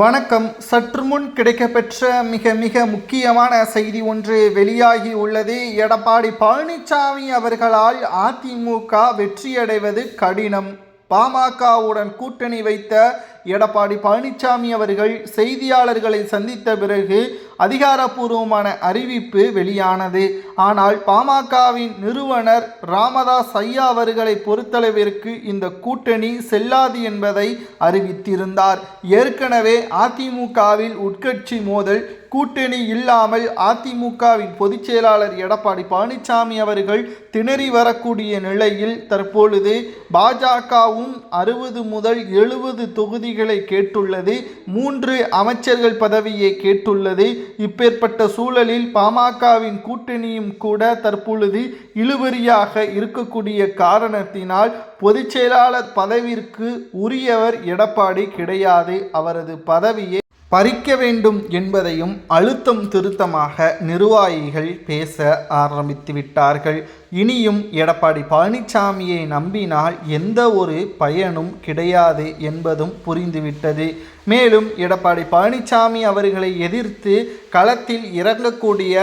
வணக்கம். சற்று முன் கிடைக்கப்பெற்ற மிக முக்கியமான செய்தி ஒன்று வெளியாகி உள்ளது. எடப்பாடி பழனிசாமி அவர்களால் அதிமுக வெற்றியடைவது கடினம். பாமகவுடன் கூட்டணி வைத்த எடப்பாடி பழனிசாமி அவர்கள் செய்தியாளர்களை சந்தித்த பிறகு அதிகாரப்பூர்வமான அறிவிப்பு வெளியானது. ஆனால் பாமகவின் நிறுவனர் ராமதாஸ் ஐயா அவர்களை பொறுத்தளவிற்கு இந்த கூட்டணி செல்லாது என்பதை அறிவித்திருந்தார். ஏற்கனவே அதிமுகவில் உட்கட்சி மோதல், கூட்டணி இல்லாமல் அதிமுகவின் பொதுச் செயலாளர் எடப்பாடி பழனிசாமி அவர்கள் திணறி வரக்கூடிய நிலையில் தற்பொழுது பாஜகவும் 60 முதல் 70 தொகுதிகளை கேட்டுள்ளது. 3 அமைச்சர்கள் பதவியை கேட்டுள்ளது. இப்பேற்பட்ட சூழலில் பாமகவின் கூட்டணியும் கூட தற்பொழுது இழுபறியாக இருக்கக்கூடிய காரணத்தினால் பொதுச் செயலாளர் பதவிற்கு உரியவர் எடப்பாடி கிடையாது. அவரது பதவியை பறிக்க வேண்டும் என்பதையும் அழுத்தம் திருத்தமாக நிர்வாகிகள் பேச ஆரம்பித்து விட்டார்கள். இனியும் எடப்பாடி பழனிசாமியை நம்பினால் எந்த ஒரு பயனும் கிடையாது என்பதும் புரிந்துவிட்டது. மேலும் எடப்பாடி பழனிசாமி அவர்களை எதிர்த்து களத்தில் இறங்கக்கூடிய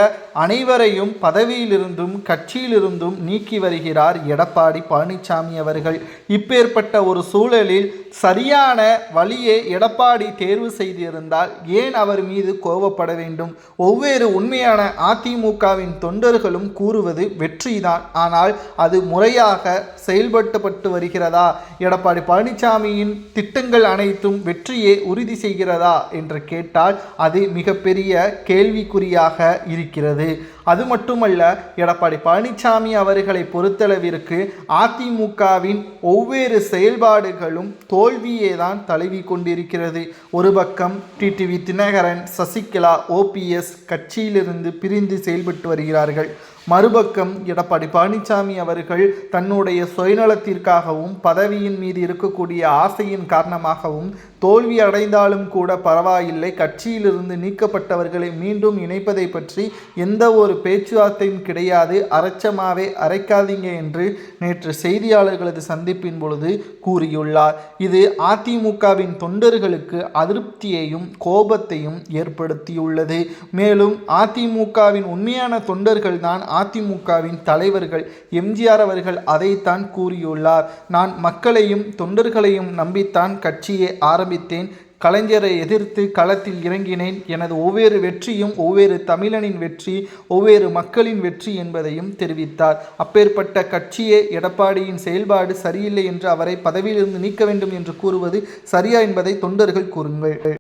அனைவரையும் பதவியிலிருந்தும் கட்சியிலிருந்தும் நீக்கி வருகிறார் எடப்பாடி பழனிசாமி அவர்கள். இப்பேற்பட்ட ஒரு சூழலில் சரியான வழியை எடப்பாடி தேர்வு செய்திருந்தால் ஏன் அவர் மீது கோபப்பட வேண்டும்? ஒவ்வொரு உண்மையான அதிமுகவின் தொண்டர்களும் கூறுவது வெற்றிதான். ஆனால் அது முறையாக செயல்படுத்தப்பட்டு வருகிறதா? எடப்பாடி பழனிசாமியின் திட்டங்கள் அனைத்தும் வெற்றியை உறுதி செய்கிறதா என்று கேட்டால் அது மிகப்பெரிய கேள்விக்குறியாக இருக்கிறது. அது மட்டுமல்ல, எடப்பாடி பழனிசாமி அவர்களை பொறுத்தளவிற்கு அதிமுகவின் ஒவ்வொரு செயல்பாடுகளும் தோல்வியே தான் தழுவி கொண்டிருக்கிறது. ஒரு பக்கம் டிடிவி தினகரன், சசிகலா, ஓபிஎஸ் கட்சியிலிருந்து பிரிந்து செயல்பட்டு வருகிறார்கள். மறுபக்கம் எடப்பாடி பழனிசாமி அவர்கள் தன்னுடைய சுயநலத்திற்காகவும் பதவியின் மீது இருக்கக்கூடிய ஆசையின் காரணமாகவும் தோல்வி அடைந்தாலும் கூட பரவாயில்லை, கட்சியிலிருந்து நீக்கப்பட்டவர்களை மீண்டும் இணைப்பதை பற்றி எந்த ஒரு பேச்சுவார்த்தையும் கிடையாது, அரைச்சமாவே அரைக்காதீங்க என்று நேற்று செய்தியாளர்களது சந்திப்பின் பொழுது கூறியுள்ளார். இது அதிமுகவின் தொண்டர்களுக்கு அதிருப்தியையும் கோபத்தையும் ஏற்படுத்தியுள்ளது. மேலும் அதிமுகவின் உண்மையான தொண்டர்கள் தான் அதிமுகவின் தலைவர்கள். எம்ஜிஆர் அவர்கள் அதைத்தான் கூறியுள்ளார். நான் மக்களையும் தொண்டர்களையும் நம்பித்தான் கட்சியை ஆரம்பித்தேன். கலைஞரை எதிர்த்து களத்தில் இறங்கினேன். எனது ஒவ்வொரு வெற்றியும் ஒவ்வொரு தமிழனின் வெற்றி, ஒவ்வொரு மக்களின் வெற்றி என்பதையும் தெரிவித்தார். அப்பேற்பட்ட கட்சியே எடப்பாடியின் செயல்பாடு சரியில்லை என்று அவரை பதவியிலிருந்து நீக்க வேண்டும் என்று கூறுவது சரியா என்பதை தொண்டர்கள் கூறுங்கள்.